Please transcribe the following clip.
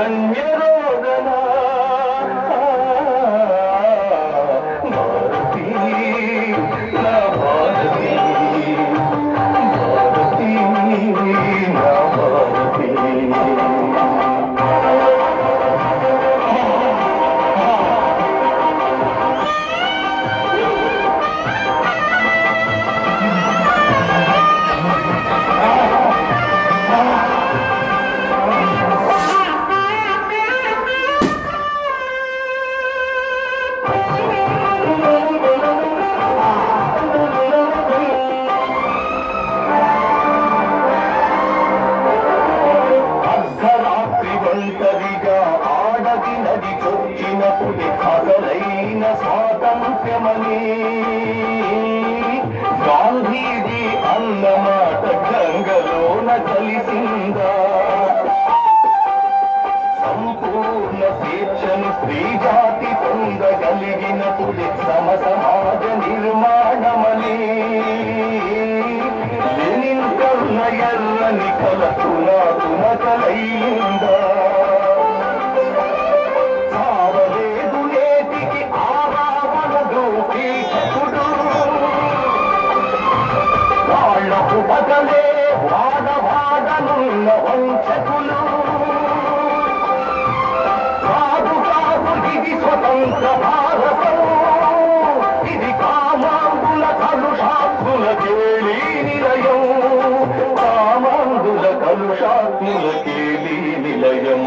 శరణ్యరోదనా భారతీ నా భారతీ భారతీ నా భారతీ అసలైన స్వాతంత్ర్యమని గాంధీజీ అన్నమాట గంగలోన కలిసిందా సంపూర్ణ స్వేచ్ఛను స్త్రీ జాతి పొందగలిగినప్పుడే సమ సమాజ నిర్మాణమని లెనిన్ కర్ణ ఎర్రని కలతున తునకలైందా వాళ్లకు బదలే వాడవాడనున్న వంచకులు కాదు కాదు ఇది స్వతంత్ర భారతం ఇది కామాంధుల కలుషాత్ముల కేళీ నిలయం కామాంధుల కలుషాత్ముల కేళీ నిలయం